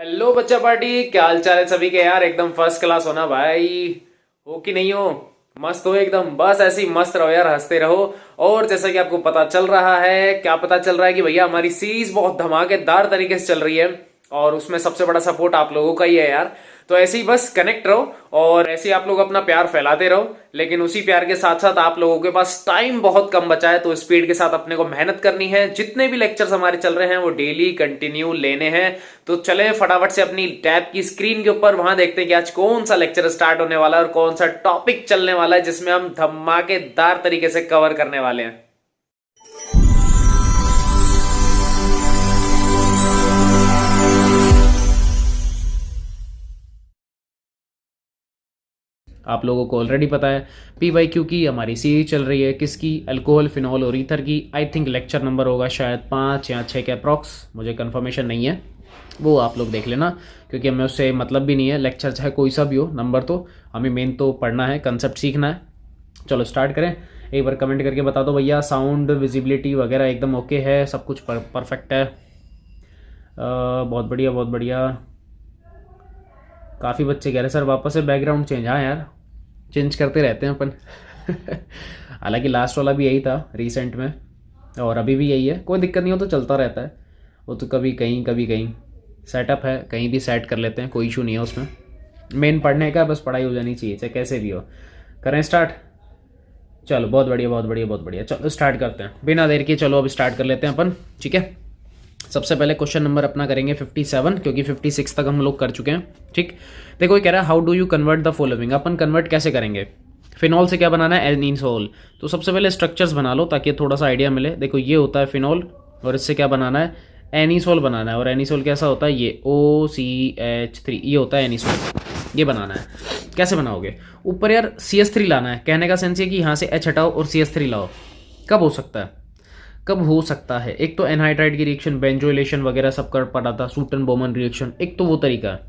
Hello बच्चा party, क्या हाल चाल है सभी के यार। एकदम फर्स्ट क्लास होना भाई। हो कि नहीं हो? मस्त हो एकदम। बस ऐसे ही मस्त रहो यार, हंसते रहो। और जैसा कि आपको पता चल रहा है, क्या पता चल रहा है कि भैया हमारी सीरीज बहुत धमाकेदार तरीके से चल रही है और उसमें सबसे बड़ा सपोर्ट आप लोगों का ही है यार। तो ऐसे ही बस कनेक्ट रहो और ऐसे ही आप लोग अपना प्यार फैलाते रहो। लेकिन उसी प्यार के साथ साथ आप लोगों के पास टाइम बहुत कम बचा है, तो स्पीड के साथ अपने को मेहनत करनी है। जितने भी लेक्चर्स हमारे चल रहे हैं वो डेली कंटिन्यू लेने हैं। तो चले फटाफट से अपनी टैब की स्क्रीन के ऊपर वहां देखते हैं कि आज कौन सा लेक्चर स्टार्ट होने वाला है और कौन सा टॉपिक चलने वाला है जिसमें हम धमाकेदार तरीके से कवर करने वाले हैं। आप लोगों को ऑलरेडी पता है PYQ की हमारी सीरीज चल रही है। किसकी? अल्कोहल, फिनॉल और ईथर की। आई थिंक लेक्चर नंबर होगा शायद 5 या 6 के अप्रॉक्स, मुझे कंफर्मेशन नहीं है। वो आप लोग देख लेना, क्योंकि हमें उससे मतलब भी नहीं है। लेक्चर चाहे कोई सा भी हो, नंबर तो हमें मेन तो पढ़ना है, कंसेप्ट सीखना है। चलो स्टार्ट करें। एक बार कमेंट करके बता दो भैया, साउंड विजिबिलिटी वगैरह एकदम ओके है, सब कुछ परफेक्ट है। बहुत बढ़िया बहुत बढ़िया। काफ़ी बच्चे कह रहे सर वापस से बैकग्राउंड चेंज। हाँ यार, चेंज करते रहते हैं अपन। हालांकि लास्ट वाला भी यही था रिसेंट में, और अभी भी यही है। कोई दिक्कत नहीं हो तो चलता रहता है वो तो, कभी कहीं सेटअप है, कहीं भी सेट कर लेते हैं, कोई इशू नहीं है उसमें। मेन पढ़ने का बस पढ़ाई हो जानी चाहिए, चाहे कैसे भी हो। करें स्टार्ट? चलो बहुत बढ़िया बहुत बढ़िया बहुत बढ़िया। चलो स्टार्ट करते हैं बिना देर के। चलो अब स्टार्ट कर लेते हैं अपन, ठीक है। सबसे पहले क्वेश्चन नंबर अपना करेंगे 57, क्योंकि 56 तक हम लोग कर चुके हैं, ठीक। देखो ये कह रहा है how do you convert the following. Upon convert कैसे करेंगे? फिनॉल से क्या बनाना है? एनिसोल। तो सबसे पहले स्ट्रक्चर्स बना लो ताकि थोड़ा सा आइडिया मिले। देखो ये होता है फिनॉल, और इससे क्या बनाना है? एनिसोल बनाना है। और एनिसोल कैसा होता है? ये OCH3, ये होता है एनिसोल। ये बनाना है। कैसे बनाओगे? ऊपर यार CH3 लाना है। कहने का सेंस ये कि यहाँ से H हटाओ और CH3 लाओ। कब हो सकता है? कब हो सकता है? एक तो एनहाइड्राइड की रिएक्शन, बेंजोइलेशन वगैरह सब कर पड़ा था, सूटन बोमन रिएक्शन, एक तो वो तरीका है,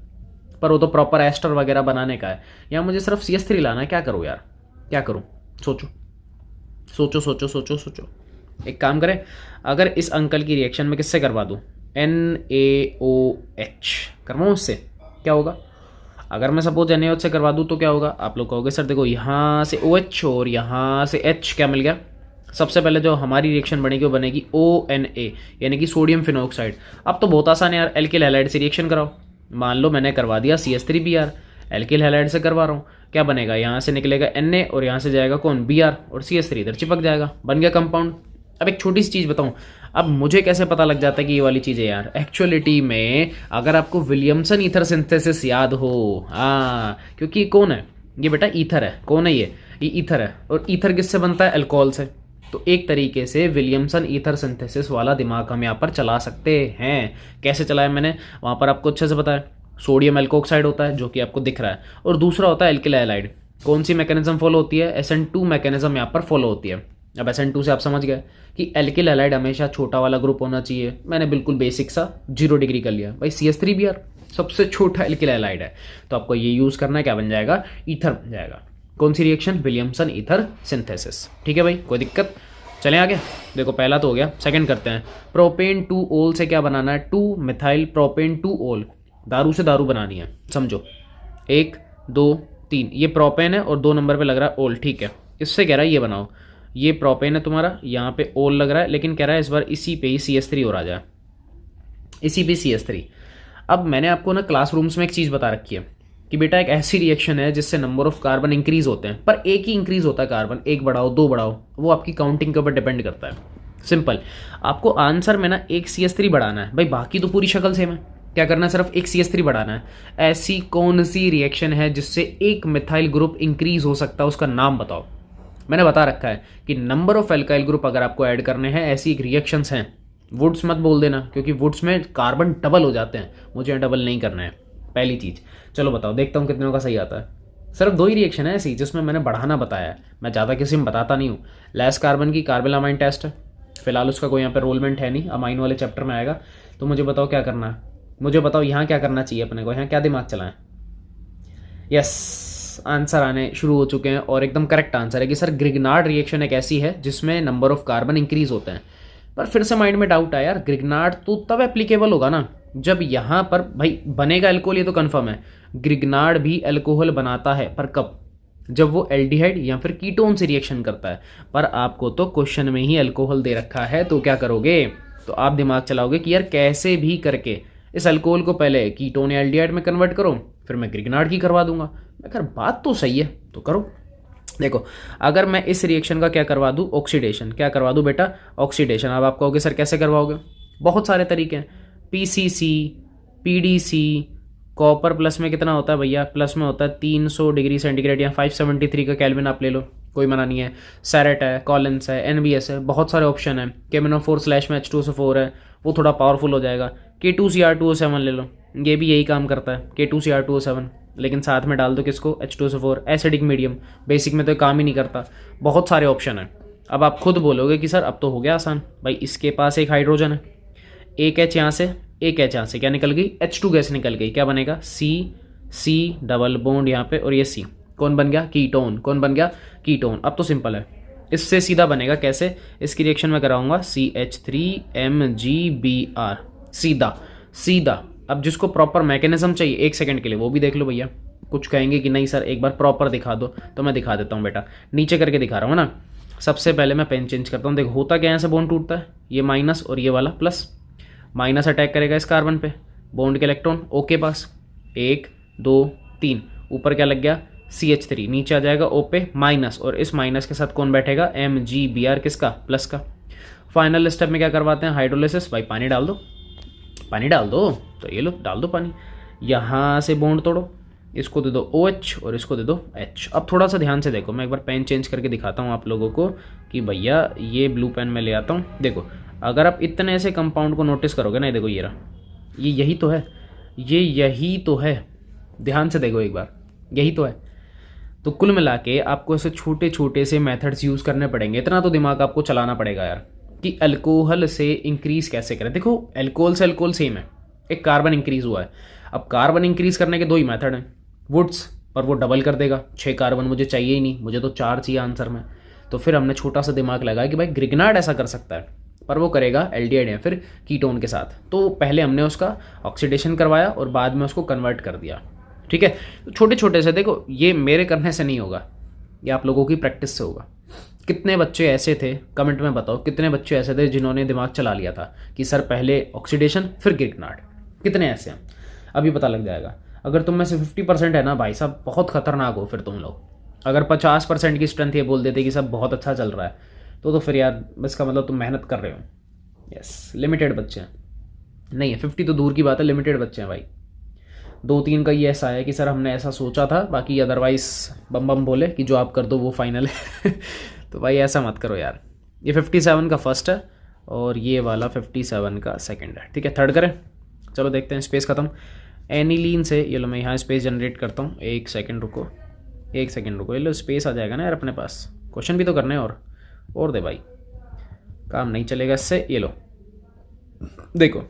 पर वो तो प्रॉपर एस्टर वगैरह बनाने का है। यहाँ मुझे सिर्फ CH3 लाना है। क्या करूँ यार, क्या करूँ? सोचो सोचो सोचो सोचो सोचो। एक काम करें, अगर इस अंकल की रिएक्शन में किससे करवा दूँ? NaOH करवाऊँ उससे, क्या होगा? अगर मैं सपोज NaOH से करवा दूँ तो क्या होगा? आप लोग कहोगे सर देखो यहाँ से OH और यहाँ से H, क्या मिल गया? सबसे पहले जो हमारी रिएक्शन बनेगी वो बनेगी ONA, यानी कि सोडियम फिनोक्साइड। अब तो बहुत आसान है यार, एल्किल हैलाइड से रिएक्शन कराओ। मान लो मैंने करवा दिया CH3Br, एल्किल हैलाइड से करवा रहा हूँ। क्या बनेगा? यहाँ से निकलेगा Na और यहाँ से जाएगा कौन? Br, और CH3 इधर चिपक जाएगा, बन गया कंपाउंड। अब एक छोटी सी चीज़ बताऊँ, अब मुझे कैसे पता लग जाता है कि ये वाली चीज़ है यार? एक्चुअलिटी में अगर आपको विलियमसन ईथर सिंथेसिस याद हो, हाँ, क्योंकि ये कौन है? ये बेटा ईथर है। कौन है ये ईथर है। और ईथर किससे बनता है? अल्कोहल से। तो एक तरीके से विलियमसन ईथर सिंथेसिस वाला दिमाग हम यहाँ पर चला सकते हैं। कैसे चलाया मैंने? वहाँ पर आपको अच्छे से पता है, सोडियम एल्कोक्साइड होता है जो कि आपको दिख रहा है, और दूसरा होता है एल्किल हैलाइड। कौन सी मैकेनिज्म फॉलो होती है? SN2 मैकेनिज्म यहाँ पर फॉलो होती है। अब SN2 से आप समझ गए कि एल्किल हैलाइड हमेशा छोटा वाला ग्रुप होना चाहिए। मैंने बिल्कुल बेसिक सा 0 डिग्री कर लिया भाई। CH3Br सबसे छोटा एल्किल हैलाइड है, तो आपको ये यूज़ करना है। क्या बन जाएगा? ईथर बन जाएगा। कौन सी रिएक्शन? Williamson ether synthesis. ठीक है भाई, कोई दिक्कत? चलें आगे। देखो पहला तो हो गया, सेकंड करते हैं। प्रोपेन 2 ओल से क्या बनाना है? 2 मिथाइल प्रोपेन 2 ओल। दारू से दारू बनानी है, समझो। 1 2 3, ये प्रोपेन है और 2 नंबर पे लग रहा है ओल, ठीक है। इससे कह रहा है ये बनाओ। ये प्रोपेन है तुम्हारा, यहाँ पे ओल लग रहा है, लेकिन कह रहा है इस बार इसी पे ही CH3 और आ जाए, इसी पे CH3। अब मैंने आपको ना क्लासरूम्स में एक चीज़ बता रखी है कि बेटा एक ऐसी रिएक्शन है जिससे नंबर ऑफ कार्बन इंक्रीज होते हैं, पर एक ही इंक्रीज होता है कार्बन। एक बढ़ाओ, 2 बढ़ाओ, वो आपकी काउंटिंग के ऊपर डिपेंड करता है। सिंपल। आपको आंसर में ना एक CH3 बढ़ाना है भाई, बाकी तो पूरी शक्ल सेम है। क्या करना है? सिर्फ एक CH3 बढ़ाना है। ऐसी कौन सी रिएक्शन है जिससे एक मिथाइल ग्रुप इंक्रीज हो सकता है? उसका नाम बताओ। मैंने बता रखा है कि नंबर ऑफ एल्काइल ग्रुप अगर आपको ऐड करने हैं, ऐसी एक रिएक्शंस हैं। वुड्स मत बोल देना, क्योंकि वुड्स में कार्बन डबल हो जाते हैं, मुझे डबल नहीं करना है, पहली चीज़। चलो बताओ, देखता हूँ कितनों का सही आता है। सिर्फ 2 ही रिएक्शन है ऐसी जिसमें मैंने बढ़ाना बताया है, मैं ज़्यादा किसी में बताता नहीं हूँ। लेस कार्बन की कार्बेलामाइन टेस्ट है, फिलहाल उसका कोई यहाँ पर रोलमेंट है नहीं, अमाइन वाले चैप्टर में आएगा। तो मुझे बताओ क्या करना है? मुझे बताओ यहाँ क्या करना चाहिए अपने को, यहाँ क्या दिमाग चलाएं? यस, आंसर आने शुरू हो चुके हैं, और एकदम करेक्ट आंसर है कि सर ग्रिग्नार्ड रिएक्शन एक ऐसी है जिसमें नंबर ऑफ कार्बन इंक्रीज होते हैं। पर फिर से माइंड में डाउट आया यार, ग्रिग्नार्ड तो तब एप्लीकेबल होगा ना जब यहाँ पर भाई बनेगा अल्कोहल, ये तो कन्फर्म है, ग्रिग्नार्ड भी अल्कोहल बनाता है, पर कब? जब वो एल्डिहाइड या फिर कीटोन से रिएक्शन करता है। पर आपको तो क्वेश्चन में ही अल्कोहल दे रखा है, तो क्या करोगे? तो आप दिमाग चलाओगे कि यार कैसे भी करके इस अल्कोहल को पहले कीटोन या एल्डिहाइड में कन्वर्ट करो, फिर मैं ग्रिग्नार्ड की करवा दूंगा। मैं कह बात तो सही है, तो करो। देखो, अगर मैं इस रिएक्शन का क्या करवा दूं, ऑक्सीडेशन, क्या करवा दूं बेटा, ऑक्सीडेशन। अब आप कहोगे सर कैसे करवाओगे? बहुत सारे तरीके हैं, पीसीसी, पीडीसी, कॉपर प्लस में कितना होता है भैया, प्लस में होता है 300 डिग्री सेंटीग्रेड या 573 का केल्विन, आप ले लो, कोई मना नहीं है। सैरेट है, कॉलिन्स है, एनबीएस है, बहुत सारे ऑप्शन है। केमिनोफोर स्लैश में H2SO4 है, वो थोड़ा पावरफुल हो जाएगा। K2Cr2O7 ले लो, ये भी यही काम करता है, K2Cr2O7, लेकिन साथ में डाल दो किसको, H2SO4, एसिडिक मीडियम। बेसिक में तो काम ही नहीं करता, बहुत सारे ऑप्शन है। अब आप खुद बोलोगे कि सर अब तो हो गया आसान, भाई इसके पास एक हाइड्रोजन है, एक H यहाँ से, एक H यहाँ से, क्या निकल गई, H2 गैस निकल गई, क्या बनेगा, C डबल बॉन्ड यहाँ पे, और ये C कौन बन गया, कीटोन। कौन बन गया, कीटोन। अब तो सिंपल है, इससे सीधा बनेगा कैसे, इसकी रिएक्शन में कराऊंगा CH3MgBr, सीधा सीधा। अब जिसको प्रॉपर मैकेनिज्म चाहिए 1 सेकंड के लिए वो भी देख लो भैया। कुछ कहेंगे कि नहीं सर एक बार प्रॉपर दिखा दो, तो मैं दिखा देता हूँ बेटा, नीचे करके दिखा रहा हूँ ना। सबसे पहले मैं पेन चेंज करता हूँ, देखो होता क्या, यहाँ से बॉन्ड टूटता है, ये माइनस और ये वाला प्लस, माइनस अटैक करेगा इस कार्बन पे, बॉन्ड के इलेक्ट्रॉन O के पास, 1 2 3, ऊपर क्या लग गया, CH3, नीचे आ जाएगा O पे माइनस, और इस माइनस के साथ कौन बैठेगा, MgBr, किसका, प्लस का। फाइनल स्टेप में क्या करवाते हैं, हाइड्रोलिसिस। भाई पानी डाल दो, पानी डाल दो, तो ये लो डाल दो पानी, यहाँ से बॉन्ड तोड़ो, इसको दे दो OH और इसको दे दो H। अब थोड़ा सा ध्यान से देखो, मैं एक बार पेन चेंज करके दिखाता हूँ आप लोगों को कि भैया ये ब्लू पेन मैं ले आता हूँ। देखो अगर आप इतने ऐसे कंपाउंड को नोटिस करोगे ना, देखो ये रहा, ये यही तो है, ये यही तो है, ध्यान से देखो एक बार, यही तो है। तो कुल मिला के आपको ऐसे छोटे छोटे से मेथड्स यूज़ करने पड़ेंगे, इतना तो दिमाग आपको चलाना पड़ेगा यार, कि अल्कोहल से इंक्रीज कैसे करें। देखो अल्कोहल से अल्कोहल सेम है, एक कार्बन इंक्रीज हुआ है, अब कार्बन इंक्रीज करने के 2 ही मेथड हैं, वुड्स, पर वो डबल कर देगा, 6 कार्बन मुझे चाहिए ही नहीं, मुझे तो 4 चाहिए आंसर में। तो फिर हमने छोटा सा दिमाग लगाया कि भाई ग्रिग्नार्ड ऐसा कर सकता है, पर वो करेगा एल्डिहाइड या फिर कीटोन के साथ। तो पहले हमने उसका ऑक्सीडेशन करवाया और बाद में उसको कन्वर्ट कर दिया, ठीक है। तो छोटे छोटे से देखो, ये मेरे करने से नहीं होगा, ये आप लोगों की प्रैक्टिस से होगा। कितने बच्चे ऐसे थे, कमेंट में बताओ, कितने बच्चे ऐसे थे जिन्होंने दिमाग चला लिया था कि सर पहले ऑक्सीडेशन फिर ग्रिग्नार्ड, कितने ऐसे हैं, अभी पता लग जाएगा। अगर तुम में से 50% है ना भाई साहब, बहुत खतरनाक हो फिर तुम लोग। अगर 50% की स्ट्रेंथ ये बोल देते कि सब बहुत अच्छा चल रहा है, तो फिर यार इसका मतलब तुम मेहनत कर रहे हो। यस, लिमिटेड बच्चे हैं, नहीं है 50 तो दूर की बात है, लिमिटेड बच्चे हैं भाई। 2-3 का ये ऐसा है कि सर हमने ऐसा सोचा था, बाकी अदरवाइज बम बम बोले कि जो आप कर दो वो फाइनल है। तो भाई ऐसा मत करो यार। ये 57 का फर्स्ट है और ये वाला 57 का सेकंड है, ठीक है। थर्ड करें, चलो देखते हैं। स्पेस खत्म, एनिलीन से ये लो, मैं यहाँ स्पेस जनरेट करता हूँ, 1 सेकंड रुको, 1 सेकंड रुको, ये लो स्पेस आ जाएगा ना यार अपने पास। क्वेश्चन भी तो करने हैं, और दे भाई, काम नहीं चलेगा इससे। ये लो देखो,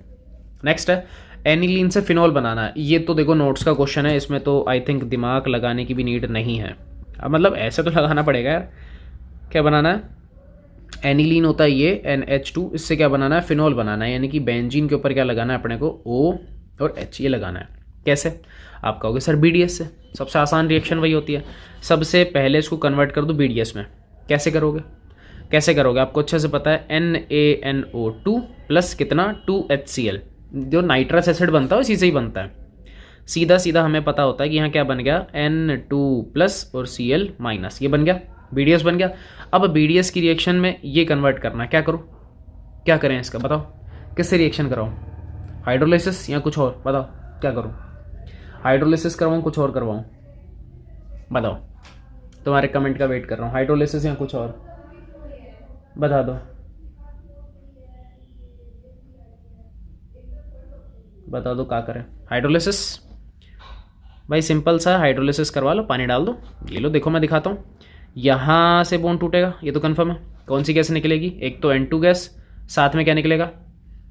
नेक्स्ट है एनिलीन से फिनॉल बनाना है। ये तो देखो नोट्स का क्वेश्चन है, इसमें तो आई थिंक दिमाग लगाने की भी नीड नहीं है। अब मतलब ऐसे तो लगाना पड़ेगा यार। क्या बनाना है, एनिलीन होता है ये NH2, इससे क्या बनाना है, फिनॉल बनाना है, यानी कि बेंजीन के ऊपर क्या लगाना है अपने को, O और H, ये लगाना है। कैसे, आप कहोगे सर BDS से। सबसे आसान रिएक्शन वही होती है, सबसे पहले इसको कन्वर्ट कर दो BDS में। कैसे करोगे, कैसे करोगे, आपको अच्छे से पता है, NaNO2 प्लस कितना 2HCl, जो नाइट्रस एसिड बनता है इसी से ही बनता है। सीधा सीधा हमें पता होता है कि यहाँ क्या बन गया, N2 प्लस और Cl माइनस, ये बन गया BDS बन गया। अब BDS की रिएक्शन में ये कन्वर्ट करना है, क्या करो, क्या करें इसका बताओ, किससे रिएक्शन कराऊँ, हाइड्रोलिसिस या कुछ और, बताओ क्या करूँ, हाइड्रोलिसिस करवाऊँ कुछ और करवाऊँ, बताओ। तुम्हारे कमेंट का वेट कर रहा हूँ, हाइड्रोलिसिस या कुछ और, बता दो, बता दो क्या करें। हाइड्रोलिसिस भाई सिंपल सा, हाइड्रोलिसिस करवा लो, पानी डाल दो, ये लो देखो मैं दिखाता हूँ। यहाँ से बॉन्ड टूटेगा, ये तो कंफर्म है। कौन सी गैस निकलेगी, एक तो N2 गैस, साथ में क्या निकलेगा,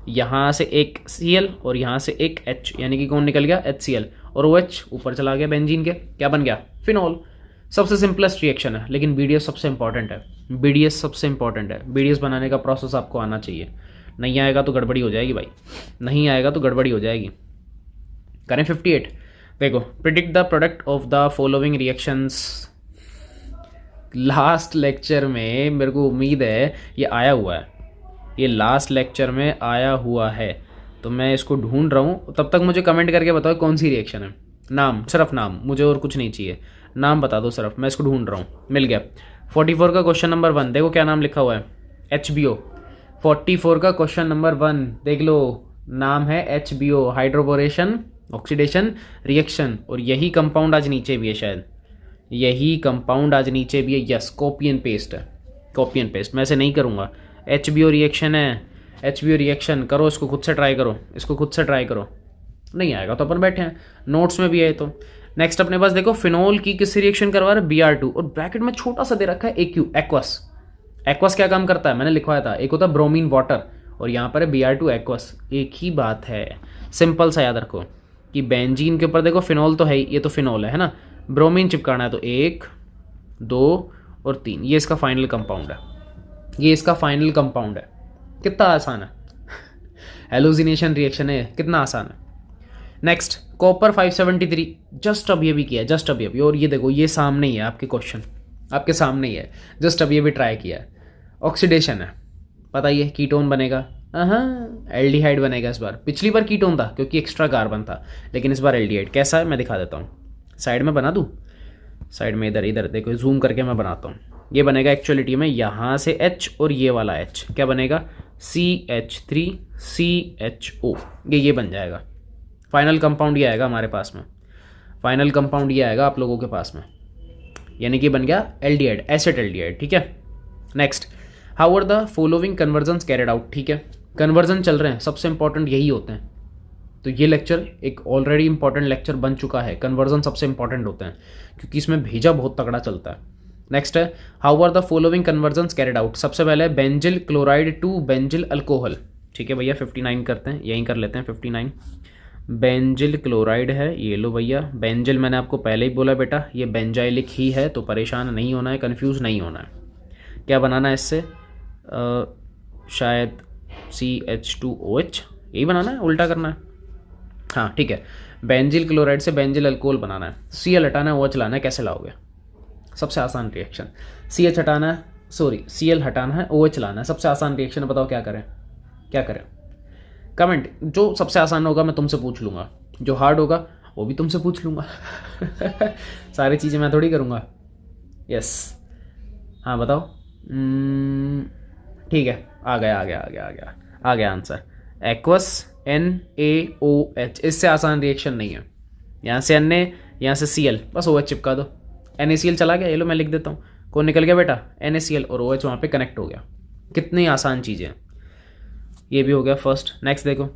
यहाँ से एक Cl और यहाँ से एक H, यानी कि कौन निकल गया, HCl, और OH ऊपर चला गया बेंजीन के, क्या बन गया, फिनॉल। सबसे सिंपलेस्ट रिएक्शन है, लेकिन BDS सबसे इंपॉर्टेंट है, BDS सबसे इंपॉर्टेंट है। BDS बनाने का प्रोसेस आपको आना चाहिए, नहीं आएगा तो गड़बड़ी हो जाएगी भाई, नहीं आएगा तो गड़बड़ी हो जाएगी। करें 58। देखो, predict the product of the following reactions. Last lecture में मेरे को उम्मीद है ये आया हुआ है, ये लास्ट लेक्चर में आया हुआ है, तो मैं इसको ढूंढ रहा हूँ। तब तक मुझे कमेंट करके बताओ कौन सी रिएक्शन है। नाम, सिर्फ नाम, मुझे और कुछ नहीं चाहिए, नाम बता दो सिर्फ, मैं इसको ढूंढ रहा हूँ। मिल गया। 44 का क्वेश्चन नंबर 1 देखो क्या नाम लिखा हुआ है, HBO। 44 का क्वेश्चन नंबर 1 देख लो, नाम है HBO, हाइड्रोबोरेशन ऑक्सीडेशन रिएक्शन। और यही कंपाउंड आज नीचे भी है, शायद यही कंपाउंड आज नीचे भी है। यस, कॉपी एंड पेस्ट है, कॉपी एंड पेस्ट। मैं ऐसे नहीं करूँगा। HBO रिएक्शन है, HBO रिएक्शन करो, इसको खुद से ट्राई करो, इसको खुद से ट्राई करो। नहीं आएगा तो अपन बैठे हैं, नोट्स में भी है तो। नेक्स्ट अपने पास देखो, फिनोल की किससे रिएक्शन करवा रहा है, Br2, और ब्रैकेट में छोटा सा दे रखा है AQ, एक्वस। एक्वस क्या काम करता है, मैंने लिखवाया था, एक होता है ब्रोमीन वाटर और यहाँ पर है Br2 एक्वस, एक ही बात है। सिंपल सा याद रखो कि बेंजीन के ऊपर देखो फिनोल तो है ही, ये तो फिनोल है ना, ब्रोमीन चिपकाना है तो 1 2 और 3, ये इसका फाइनल कंपाउंड है, ये इसका फाइनल कंपाउंड है। कितना आसान है, हेलोजिनेशन रिएक्शन है, कितना आसान है। नेक्स्ट, कॉपर 573, जस्ट अभी अभी किया, जस्ट अभी अभी। और ये देखो, ये सामने ही है आपके क्वेश्चन, आपके सामने ही है, जस्ट अभी अभी ट्राई किया है। ऑक्सीडेशन है, बताइए कीटोन बनेगा, हाँ एल्डिहाइड बनेगा इस बार। पिछली बार कीटोन था क्योंकि एक्स्ट्रा कार्बन था, लेकिन इस बार एल्डिहाइड। कैसा है मैं दिखा देता हूँ, साइड में बना दूँ, साइड में इधर इधर देखो, जूम करके मैं बनाता हूँ। ये बनेगा एक्चुअलिटी में यहाँ से H और ये वाला H क्या बनेगा, CH3CHO, ये बन जाएगा। फाइनल कंपाउंड ये आएगा हमारे पास में, फाइनल कंपाउंड ये आएगा आप लोगों के पास में, यानी कि बन गया एल्डिहाइड, एसिड एल्डिहाइड। ठीक है। Next, how are the following conversions carried out. ठीक है, कन्वर्जन चल रहे हैं, सबसे इंपॉर्टेंट यही होते हैं। तो ये लेक्चर एक ऑलरेडी इंपॉर्टेंट लेक्चर बन चुका है, कन्वर्जन सबसे इंपॉर्टेंट होते हैं क्योंकि इसमें भेजा बहुत तगड़ा चलता है। नेक्स्ट है, how are the following conversions carried out. सबसे पहले benzyl chloride to benzyl alcohol. ठीक है भैया, 59 करते हैं, यहीं कर लेते हैं 59। बेंजिल क्लोराइड है, ये लो भैया। बेंजिल मैंने आपको पहले ही बोला बेटा, ये बेंजाइलिक ही है, तो परेशान नहीं होना है, कन्फ्यूज़ नहीं होना है। क्या बनाना है इससे, शायद CH2OH, यही बनाना है, उल्टा करना है। हाँ ठीक है, बेंजिल क्लोराइड से बेंजिल अल्कोहल बनाना है, Cl हटाना है, OH लाना है। कैसे लाओगे, सबसे आसान रिएक्शन। CH हटाना है, सॉरी Cl हटाना है, OH लाना है, सबसे आसान रिएक्शन। बताओ क्या करें, क्या करें, कमेंट। जो सबसे आसान होगा मैं तुमसे पूछ लूँगा, जो हार्ड होगा वो भी तुमसे पूछ लूँगा। सारी चीज़ें मैं थोड़ी करूँगा। यस, हाँ बताओ। ठीक है, आ गया आंसर, एक्वस NaOH। इससे आसान रिएक्शन नहीं है। यहाँ से Na, यहाँ से Cl, बस OH चिपका दो, NaCl चला गया, ये लो मैं लिख देता हूँ, कौन निकल गया बेटा, NaCl, और OH वहाँ पे कनेक्ट हो गया। कितनी आसान चीज़ें हैं, ये भी हो गया फर्स्ट। नेक्स्ट देखो,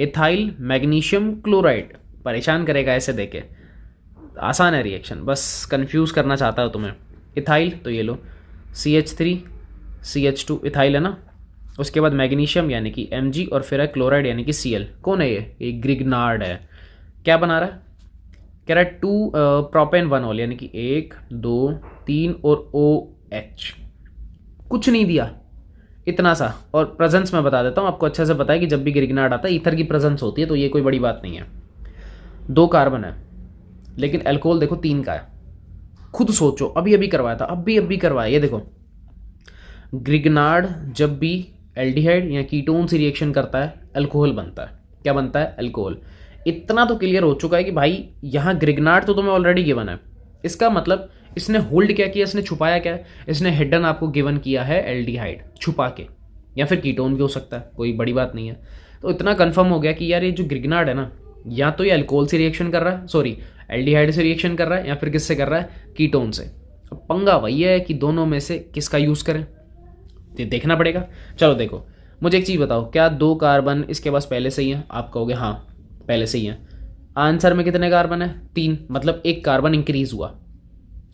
इथाइल मैग्नीशियम क्लोराइड, परेशान करेगा ऐसे देखे, आसान है रिएक्शन, बस कंफ्यूज करना चाहता हो तुम्हें। इथाइल तो ये लो, CH3CH2 इथाइल है ना, उसके बाद मैग्नीशियम यानी कि Mg, और फिर है क्लोराइड यानी कि Cl। कौन है ये ग्रिग्नार्ड है। क्या बना रहा है, कह रहा है 2 प्रोपेन 1 ऑल, यानी कि 1 2 3 और OH। कुछ नहीं दिया, इतना सा। और प्रेजेंस मैं बता देता हूँ आपको, अच्छे से पता है कि जब भी ग्रिग्नार्ड आता है ईथर की प्रेजेंस होती है, तो ये कोई बड़ी बात नहीं है। 2 कार्बन है, लेकिन अल्कोहल देखो 3 का है। खुद सोचो, अभी अभी करवाया था, अभी करवाया। ये देखो, ग्रिग्नार्ड जब भी एल्डिहाइड या कीटोन से रिएक्शन करता है, अल्कोहल बनता है। क्या बनता है, अल्कोहल। इतना तो क्लियर हो चुका है कि भाई यहाँ ग्रिग्नार्ड तो तुम्हें ऑलरेडी गिवन है, इसका मतलब इसने होल्ड क्या किया, इसने छुपाया क्या है, इसने हिडन आपको गिवन किया है एल्डिहाइड छुपा के, या फिर कीटोन भी हो सकता है, कोई बड़ी बात नहीं है। तो इतना कंफर्म हो गया कि यार ये जो ग्रिग्नार्ड है ना, या तो ये अल्कोहल से रिएक्शन कर रहा है, सॉरी एल्डिहाइड से रिएक्शन कर रहा है, या फिर किससे कर रहा है, कीटोन से। अब पंगा वही है कि दोनों में से किसका यूज़ करें, तो देखना पड़ेगा। चलो देखो, मुझे एक चीज़ बताओ, क्या 2 कार्बन इसके पास पहले से ही है। आप कहोगे हाँ पहले से ही है। आंसर में कितने कार्बन है, 3, मतलब 1 कार्बन इंक्रीज हुआ।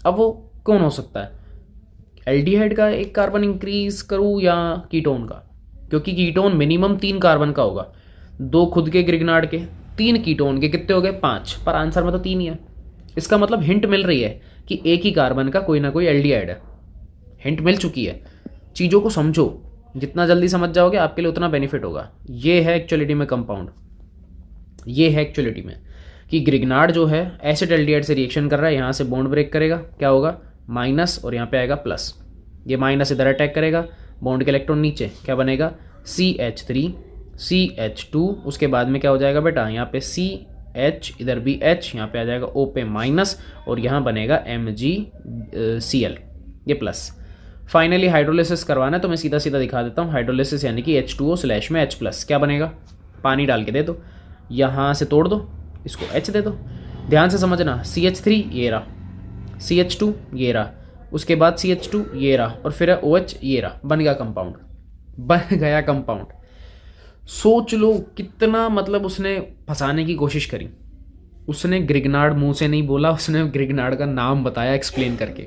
अब वो कौन हो सकता है, एल्डिहाइड का 1 कार्बन इंक्रीज करूँ या कीटोन का, क्योंकि कीटोन मिनिमम 3 कार्बन का होगा। 2 खुद के ग्रिग्नार्ड के, 3 कीटोन के, कितने हो गए 5, पर आंसर में तो 3 ही है। इसका मतलब हिंट मिल रही है कि एक ही कार्बन का कोई ना कोई एल्डिहाइड है, हिंट मिल चुकी है। चीज़ों को समझो, जितना जल्दी समझ जाओगे आपके लिए उतना बेनिफिट होगा। ये है एक्चुअलिटी में कंपाउंड, ये है एक्चुअलिटी में कि ग्रिग्नार्ड जो है एसिटल्डिहाइड से रिएक्शन कर रहा है, यहाँ से बॉन्ड ब्रेक करेगा, क्या होगा माइनस और यहाँ पे आएगा प्लस, ये माइनस इधर अटैक करेगा, बॉन्ड के इलेक्ट्रॉन नीचे, क्या बनेगा CH3 CH2, उसके बाद में क्या हो जाएगा बेटा यहाँ पे CH, इधर भी H, यहाँ पे आ जाएगा O पे माइनस और यहाँ बनेगा MgCl, ये प्लस। फाइनली हाइड्रोलिसिस करवाना है तो मैं सीधा सीधा दिखा देता हूँ। हाइड्रोलिसिस यानी कि H2O स्लैश में H+, क्या बनेगा, पानी डाल के दे दो, यहाँ से तोड़ दो, इसको H दे दो। ध्यान से समझना, CH3 ये रहा, CH2 ये रहा, उसके बाद CH2 ये रहा और फिर OH ये रहा, बन गया कंपाउंड, बन गया कंपाउंड। सोच लो कितना मतलब उसने फंसाने की कोशिश करी। उसने ग्रिग्नार्ड मुंह से नहीं बोला, उसने ग्रिग्नार्ड का नाम बताया एक्सप्लेन करके।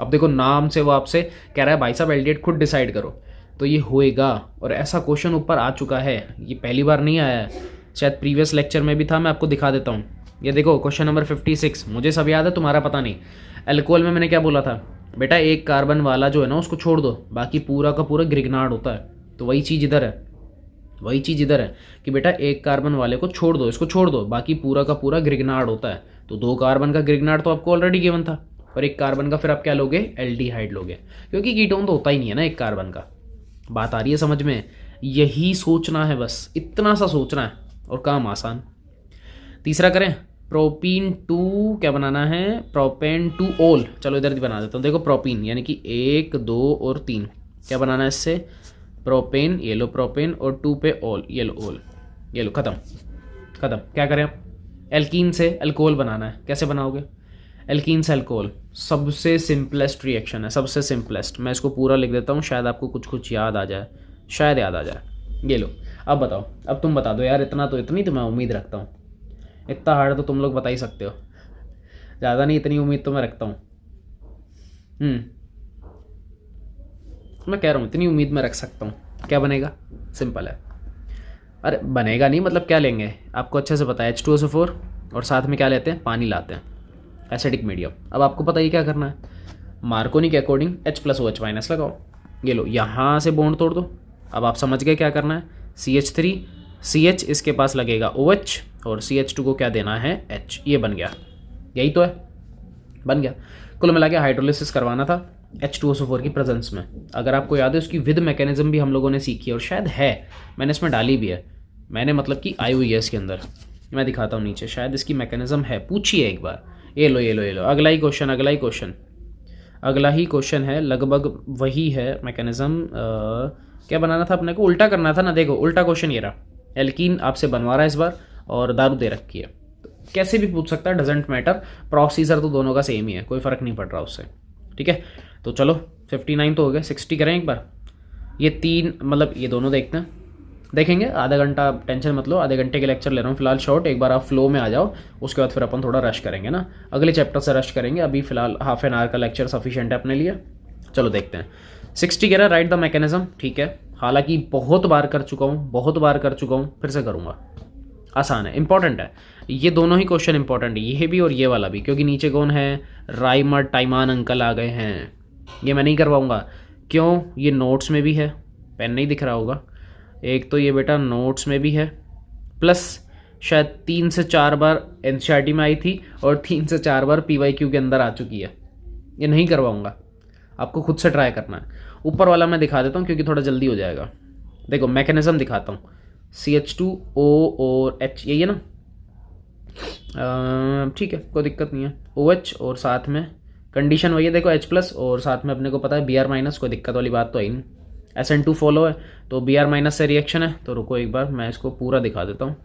अब देखो नाम से वो आपसे कह रहा है भाई साहब एल्डिहाइड खुद डिसाइड करो, तो ये होएगा। और ऐसा क्वेश्चन ऊपर आ चुका है, ये पहली बार नहीं आया है, शायद प्रीवियस लेक्चर में भी था, मैं आपको दिखा देता हूँ। ये देखो क्वेश्चन नंबर 56, मुझे सब याद है, तुम्हारा पता नहीं। एल्कोहल में मैंने क्या बोला था बेटा, एक कार्बन वाला जो है ना उसको छोड़ दो, बाकी पूरा का पूरा ग्रिग्नार्ड होता है। तो वही चीज़ इधर है, वही चीज़ इधर है कि बेटा एक कार्बन वाले को छोड़ दो, इसको छोड़ दो, बाकी पूरा का पूरा ग्रिग्नार्ड होता है। तो 2 कार्बन का ग्रिग्नार्ड तो आपको ऑलरेडी गिवन था, और 1 कार्बन का फिर आप क्या लोगे, एल्डिहाइड लोगे, क्योंकि कीटोन तो होता ही नहीं है ना 1 कार्बन का। बात आ रही है समझ में? यही सोचना है, बस इतना सा सोचना है और काम आसान। तीसरा करें, प्रोपीन टू क्या बनाना है, प्रोपेन टू ओल। चलो इधर भी बना देता हूँ। देखो प्रोपीन यानी कि 1 2 और 3 क्या बनाना है इससे, प्रोपेन, ये लो प्रोपेन, और 2 पे ओल, ये लो ओल, ये लो खत्म खत्म। क्या करें आप, एल्कीन से अल्कोहल बनाना है, कैसे बनाओगे, एल्कीन से अल्कोहल, सबसे सिंपलेस्ट रिएक्शन है, सबसे सिंपलेस्ट। मैं इसको पूरा लिख देता हूँ, शायद आपको कुछ कुछ याद आ जाए, शायद याद आ जाए। ये लो, अब बताओ, अब तुम बता दो यार, इतना तो इतनी तो मैं उम्मीद रखता हूँ, इतना हार्ड तो तुम लोग बता ही सकते हो, ज़्यादा नहीं इतनी उम्मीद तो मैं रखता हूँ। मैं कह रहा हूँ इतनी उम्मीद मैं रख सकता हूँ। क्या बनेगा, सिंपल है। अरे बनेगा नहीं मतलब क्या लेंगे, आपको अच्छे से पता है, H2SO4 और साथ में क्या लेते हैं, पानी लाते हैं, एसिडिक मीडियम। अब आपको पता ही क्या करना है, मार्कोनी के अकॉर्डिंग H+OH- लगाओ, ये लो यहाँ से बॉन्ड तोड़ दो। अब आप समझ गए क्या करना है, CH3 CH इसके पास लगेगा OH और CH2 को क्या देना है H, ये बन गया, यही तो है, बन गया। कुल मिला के हाइड्रोलिसिस करवाना था H2SO4 की प्रेजेंस में। अगर आपको याद है उसकी विद मैकेनिज्म भी हम लोगों ने सीखी है, और शायद है मैंने इसमें डाली भी है, मैंने मतलब कि आई हुई है इसके अंदर, मैं दिखाता हूँ नीचे, शायद इसकी मैकेनिज्म है, पूछिए एक बार। ये लो ये लो ये लो, अगला ही क्वेश्चन, अगला ही क्वेश्चन, अगला ही क्वेश्चन है, लगभग वही है मैकेनिज्म। क्या बनाना था अपने को, उल्टा करना था ना। देखो उल्टा क्वेश्चन ये रहा, एल्कीन आपसे बनवा रहा है इस बार और दारू दे रखी है, तो कैसे भी पूछ सकता है, डजेंट मैटर, प्रोसीजर तो दोनों का सेम ही है, कोई फ़र्क नहीं पड़ रहा उससे, ठीक है। तो चलो 59 तो हो गया, 60 करें एक बार। ये 3 मतलब ये दोनों देखते हैं, देखेंगे आधा घंटा, टेंशन मत लो, आधे घंटे के लेक्चर ले रहा हूँ फिलहाल शॉर्ट, एक बार आप फ्लो में आ जाओ, उसके बाद फिर अपन थोड़ा रश करेंगे ना, अगले चैप्टर से रश करेंगे। अभी फिलहाल हाफ एन आवर का लेक्चर सफिशिएंट है अपने लिए। चलो देखते हैं। 60 कह रहा है, राइट द मैकेनिज्म, ठीक है, हालांकि बहुत बार कर चुका हूँ, बहुत बार कर चुका हूँ, फिर से करूँगा, आसान है, इंपॉर्टेंट है, ये दोनों ही क्वेश्चन इंपॉर्टेंट है, ये भी और ये वाला भी, क्योंकि नीचे कौन है, राइमर टाइमान अंकल आ गए हैं। ये मैं नहीं करवाऊँगा, क्यों, ये नोट्स में भी है, पेन नहीं दिख रहा होगा, एक तो ये बेटा नोट्स में भी है, प्लस शायद 3 से 4 बार एनसीईआरटी में आई थी और 3 से 4 बार पीवाईक्यू के अंदर आ चुकी है। ये नहीं करवाऊँगा, आपको खुद से ट्राई करना है। ऊपर वाला मैं दिखा देता हूँ क्योंकि थोड़ा जल्दी हो जाएगा। देखो मैकेनिज्म दिखाता हूँ, CH2O और H, यही है ना, ठीक है, कोई दिक्कत नहीं है, OH और साथ में कंडीशन वही है, देखो H+ और साथ में अपने को पता है Br-, कोई दिक्कत वाली बात तो है ही नहीं। SN2 फॉलो है तो Br- से रिएक्शन है, तो रुको एक बार मैं इसको पूरा दिखा देता हूँ।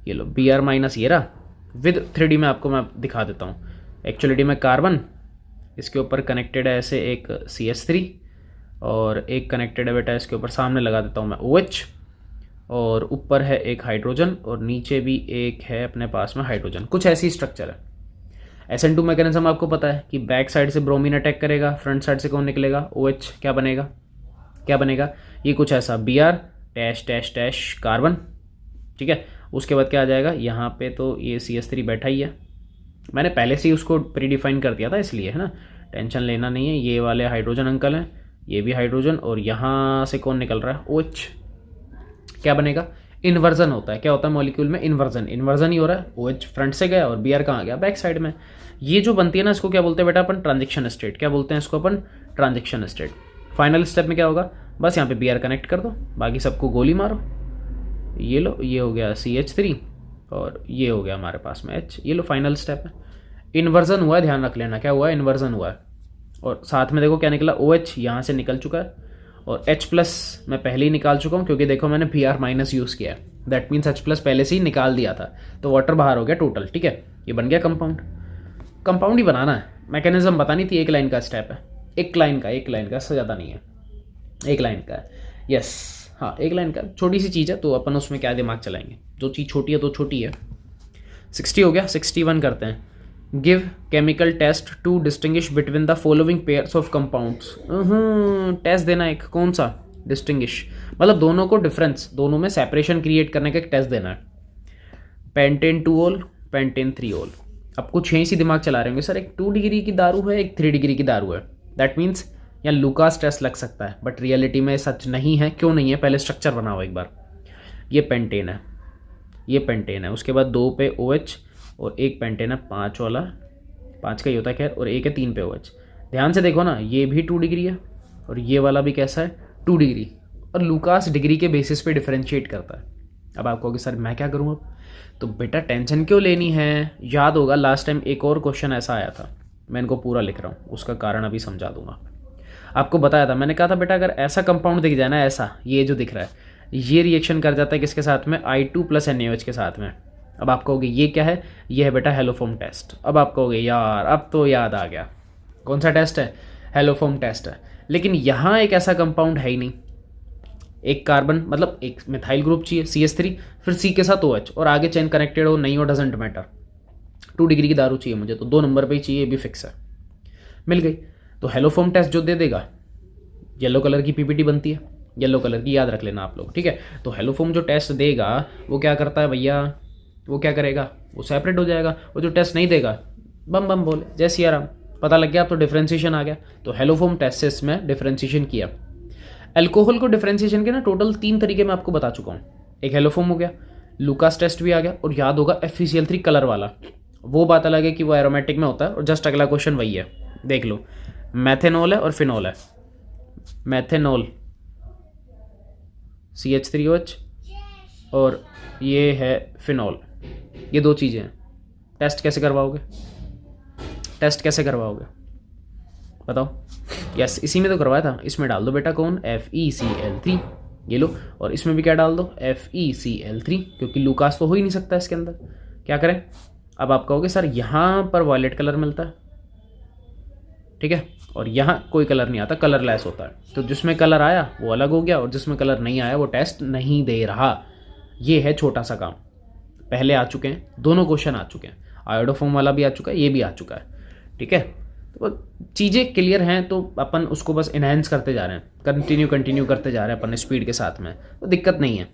ये लो Br- ये रहा, विद 3D में आपको मैं दिखा देता हूँ। एक्चुअलिटी में कार्बन इसके ऊपर कनेक्टेड है ऐसे एक CH3 और एक कनेक्टेड है बेटा इसके ऊपर, सामने लगा देता हूँ मैं OH, और ऊपर है एक हाइड्रोजन और नीचे भी एक है अपने पास में हाइड्रोजन, कुछ ऐसी स्ट्रक्चर है। SN2 मैकेनिज्म आपको पता है कि बैक साइड से ब्रोमीन अटैक करेगा, फ्रंट साइड से कौन निकलेगा, OH, क्या बनेगा, क्या बनेगा, ये कुछ ऐसा Br- कार्बन, ठीक है। उसके बाद क्या आ जाएगा, यहाँ पे तो ये CH3 बैठा ही है, मैंने पहले से ही उसको प्री डिफाइन कर दिया था इसलिए, है ना, टेंशन लेना नहीं है। ये वाले हाइड्रोजन अंकल हैं, ये भी हाइड्रोजन, और यहाँ से कौन निकल रहा है, OH। क्या बनेगा, इन्वर्जन होता है। क्या होता है मॉलिक्यूल में, इन्वर्जन ही हो रहा है। OH फ्रंट से गया और Br कहाँ गया, बैक साइड में। ये जो बनती है ना, इसको क्या बोलते हैं बेटा अपन, ट्रांजिशन स्टेट। क्या बोलते हैं इसको अपन, ट्रांजिशन स्टेट। फाइनल स्टेप में क्या होगा, बस यहाँ पे Br कनेक्ट कर दो, बाकी सबको गोली मारो। ये लो, ये हो गया CH3 और ये हो गया हमारे पास में H। ये लो फाइनल स्टेप है। इन्वर्जन हुआ है, ध्यान रख लेना, क्या हुआ है, इन्वर्जन हुआ है। और साथ में देखो क्या निकला, OH यहाँ से निकल चुका है, और H+ मैं पहले ही निकाल चुका हूँ, क्योंकि देखो मैंने Br- यूज़ किया है। दैट मीन्स H+ पहले से ही निकाल दिया था, तो वाटर बाहर हो गया टोटल। ठीक है, ये बन गया कंपाउंड। कंपाउंड ही बनाना है, मैकेनिज्म बतानी थी। एक लाइन का स्टेप है, एक लाइन का, इससे ज़्यादा नहीं है, एक लाइन का है। यस, हाँ एक लाइन का, छोटी सी चीज़ है, तो अपन उसमें क्या दिमाग चलाएंगे, जो चीज़ छोटी है तो छोटी है। 60 हो गया, 61 करते हैं। Give chemical test to distinguish between the following pairs of compounds. Test देना एक, कौन सा, डिस्टिंग्विश, मतलब दोनों को डिफरेंस, दोनों में सेपरेशन क्रिएट करने का एक टेस्ट देना है। पेंटेन 2 ओल, पेंटेन 3 ओल। अब कुछ यहीं सी दिमाग चला रहे होंगे, सर एक 2 डिग्री की दारू है, एक 3 डिग्री की दारू है। दैट मीन्स यहाँ लुकास टेस्ट लग सकता है, बट रियलिटी में सच नहीं है। क्यों नहीं है, पहले स्ट्रक्चर बनाओ एक बार। ये पेंटेन है, ये पेंटेन है, उसके बाद 2 पे OH और एक पेंटेन है 5 वाला, 5 का ही होता है खैर, और एक है 3 पे OH। ध्यान से देखो ना, ये भी 2 डिग्री है और ये वाला भी कैसा है, 2 डिग्री। और लुकास डिग्री के बेसिस पे डिफरेंशिएट करता है। अब आप कहोगे सर मैं क्या करूँ अब, तो बेटा टेंशन क्यों लेनी है। याद होगा लास्ट टाइम एक और क्वेश्चन ऐसा आया था, मैं इनको पूरा लिख रहा हूँ, उसका कारण अभी समझा दूंगा। आपको बताया था, मैंने कहा था बेटा अगर ऐसा कंपाउंड दिख जाए ना, ऐसा ये जो दिख रहा है, ये रिएक्शन कर जाता है किसके साथ में, I2+ NaOH के साथ में। अब आप कहोगे ये क्या है, ये है बेटा हेलोफोम टेस्ट। अब आप कहोगे यार अब तो याद आ गया, कौन सा टेस्ट है, हेलोफोम टेस्ट है। लेकिन यहाँ एक ऐसा कंपाउंड है ही नहीं, एक कार्बन मतलब एक मिथाइल ग्रुप चाहिए CH3, फिर C के साथ OH, और आगे चेन कनेक्टेड हो नहीं हो डजेंट मैटर। 2 डिग्री की दारू चाहिए मुझे, तो 2 नंबर पे ही चाहिए, ये भी फिक्स है। मिल गई। तो हेलोफोम टेस्ट जो दे देगा, येलो कलर की PPT बनती है, येलो कलर की, याद रख लेना आप लोग। ठीक है, तो हेलोफोम जो टेस्ट देगा वो क्या करता है भैया, वो क्या करेगा, वो सेपरेट हो जाएगा। वो जो टेस्ट नहीं देगा, बम बम बोले जय सिया राम, पता लग गया, अब तो डिफ्रेंसिएशन आ गया। तो हेलोफोम टेस्ट से इसमें डिफ्रेंसिएशन किया। अल्कोहल को डिफ्रेंसिएशन के ना टोटल 3 तरीके मैं आपको बता चुका हूँ। एक हेलोफोम हो गया, लुकास टेस्ट भी आ गया, और याद होगा FeCl3 कलर वाला। वो बात अलग है कि वो एरोमेटिक में होता है, और जस्ट अगला क्वेश्चन वही है, देख लो। मैथेनॉल है और फिनॉल है, मैथेनॉल CH3OH, और ये है फिनॉल, ये 2 चीज़ें हैं। टेस्ट कैसे करवाओगे, टेस्ट कैसे करवाओगे बताओ। यस, इसी में तो करवाया था, इसमें डाल दो बेटा कौन, FeCl3, ये लो। और इसमें भी क्या डाल दो, FeCl3, क्योंकि लुकास तो हो ही नहीं सकता इसके अंदर। क्या करें, अब आप कहोगे सर यहाँ पर वॉयलेट कलर मिलता है, ठीक है, और यहाँ कोई कलर नहीं आता, कलरलेस होता है। तो जिसमें कलर आया वो अलग हो गया, और जिसमें कलर नहीं आया वो टेस्ट नहीं दे रहा। ये है छोटा सा काम, पहले आ चुके हैं, दोनों क्वेश्चन आ चुके हैं, आयोडोफोम वाला भी आ चुका है, ये भी आ चुका है। ठीक है, तो चीज़ें क्लियर हैं, तो अपन उसको बस इन्हेंस करते जा रहे हैं, कंटिन्यू करते जा रहे हैं अपन स्पीड के साथ में, तो दिक्कत नहीं है।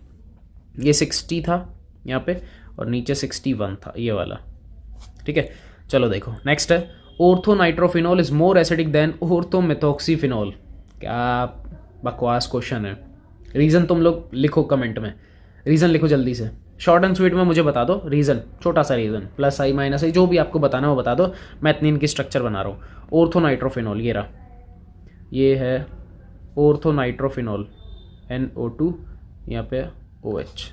ये 60 था यहाँ पे, और नीचे 61 था ये वाला। ठीक है, चलो देखो नेक्स्ट है, orthonitrophenol is more acidic than orthomethoxyphenol. क्या बकवास क्वेश्चन है। रीज़न तुम लोग लिखो कमेंट में, रीज़न लिखो जल्दी से, शॉर्ट एंड स्वीट में मुझे बता दो रीज़न, छोटा सा रीज़न, +I -I जो भी आपको बताना है वो बता दो। मैं इतनी इनकी स्ट्रक्चर बना रहा हूँ। ऑर्थोनाइट्रोफिनॉल ये रहा, ये है ऑर्थोनाइट्रोफिनॉल, NO2 यहाँ पे OH,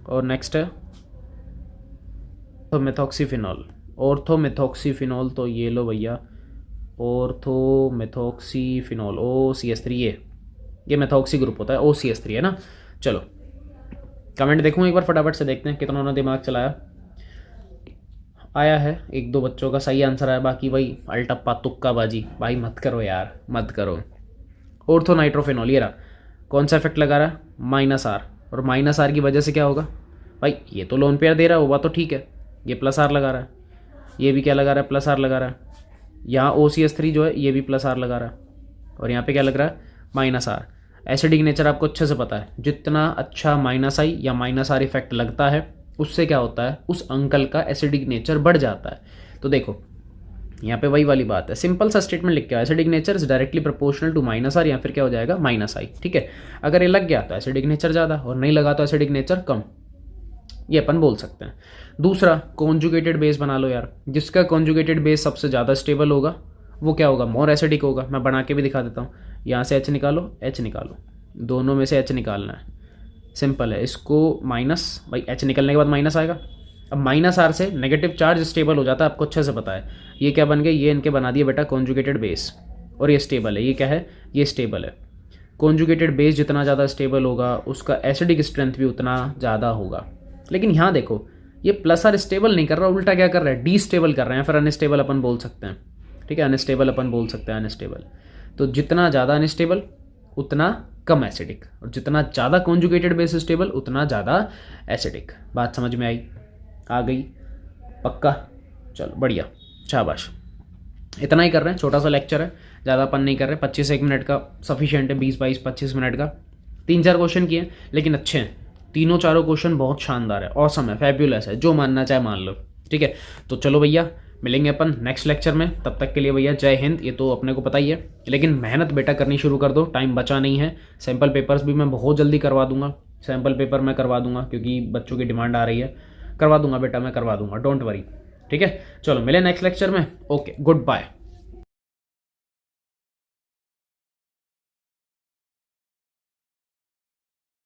और नेक्स्ट है ऑर्थोमेथॉक्सीफिनॉल। ऑर्थोमेथॉक्सीफिनॉल तो ये लो भैया, ऑर्थोमेथॉक्सीफिनॉल OCH3, ये मेथॉक्सी ग्रुप होता है, OCH3 है ना। चलो कमेंट देखूँ एक बार फटाफट से, देखते हैं कितना उन्होंने दिमाग चलाया। आया है 1-2 बच्चों का सही आंसर आया, बाकी वही अल्टप्पा तुक्काबाजी, भाई मत करो यार मत करो। ऑर्थोनाइट्रोफिनॉल ये रहा, कौन सा इफेक्ट लगा रहा है, -R, और -R की वजह से क्या होगा भाई, ये तो लोन पेयर दे रहा है, वो तो ठीक है, ये +R लगा रहा है, ये भी क्या लगा रहा है, +R लगा रहा है। यहाँ OCH3 जो है ये भी +R लगा रहा है, और यहाँ पे क्या लग रहा है, -R। एसिडिक नेचर आपको अच्छे से पता है, जितना अच्छा -I या -R इफेक्ट लगता है उससे क्या होता है, उस अंकल का एसिडिक नेचर बढ़ जाता है। तो देखो यहाँ पे वही वाली बात है, सिंपल सा स्टेटमेंट लिख के acidic nature is directly proportional to minus R, या फिर क्या हो जाएगा माइनस आई। ठीक है, अगर ये लग गया तो एसिडिक नेचर ज़्यादा और नहीं लगा तो एसिडिक नेचर कम, ये अपन बोल सकते हैं। दूसरा, कॉन्जुगेटेड बेस बना लो यार, जिसका कॉन्जुगेटेड बेस सबसे ज़्यादा स्टेबल होगा वो क्या होगा, मोर एसिडिक होगा। मैं बना के भी दिखा देता हूँ, यहाँ से एच निकालो, एच निकालो, दोनों में से एच निकालना है, सिंपल है। इसको माइनस, भाई एच निकलने के बाद माइनस आएगा। अब माइनस आर से नेगेटिव चार्ज स्टेबल हो जाता है, आपको अच्छे से पता है। ये क्या बन गए, ये इनके बना दिए बेटा कॉन्जुगेटेड बेस, और ये स्टेबल है। ये क्या है, ये स्टेबल है। कॉन्जुगेटेड बेस जितना ज़्यादा स्टेबल होगा उसका एसिडिक स्ट्रेंथ भी उतना ज़्यादा होगा। लेकिन यहाँ देखो, ये प्लस आर स्टेबल नहीं कर रहा, उल्टा क्या कर रहा है, डी स्टेबल कर रहे हैं, फिर अनस्टेबल अपन बोल सकते हैं। ठीक है, अनस्टेबल अपन बोल सकते हैं, अनस्टेबल। तो जितना ज़्यादा अनस्टेबल उतना कम एसिडिक, और जितना ज़्यादा कॉन्जुगेटेड बेस स्टेबल उतना ज़्यादा एसिडिक। बात समझ में आई, आ गई, पक्का? चलो बढ़िया, शाबाश। इतना ही कर रहे हैं, छोटा सा लेक्चर है, ज़्यादा अपन नहीं कर रहे। 25 मिनट का सफिशिएंट है, 20-22-25 मिनट का। 3-4 क्वेश्चन किए, लेकिन अच्छे हैं, तीनों चारों क्वेश्चन बहुत शानदार है, ऑसम है, फैब्यूलस है, जो मानना चाहे मान लो। ठीक है, तो चलो भैया, मिलेंगे अपन नेक्स्ट लेक्चर में। तब तक के लिए भैया जय हिंद। ये तो अपने को पता ही है, लेकिन मेहनत बेटा करनी शुरू कर दो, टाइम बचा नहीं है। सैम्पल पेपर्स भी मैं बहुत जल्दी करवा दूंगा, सैम्पल पेपर मैं करवा दूंगा, क्योंकि बच्चों की डिमांड आ रही है। करवा दूंगा बेटा, मैं करवा दूंगा, डोंट वरी। ठीक है, चलो मिले नेक्स्ट लेक्चर में। Okay, good bye.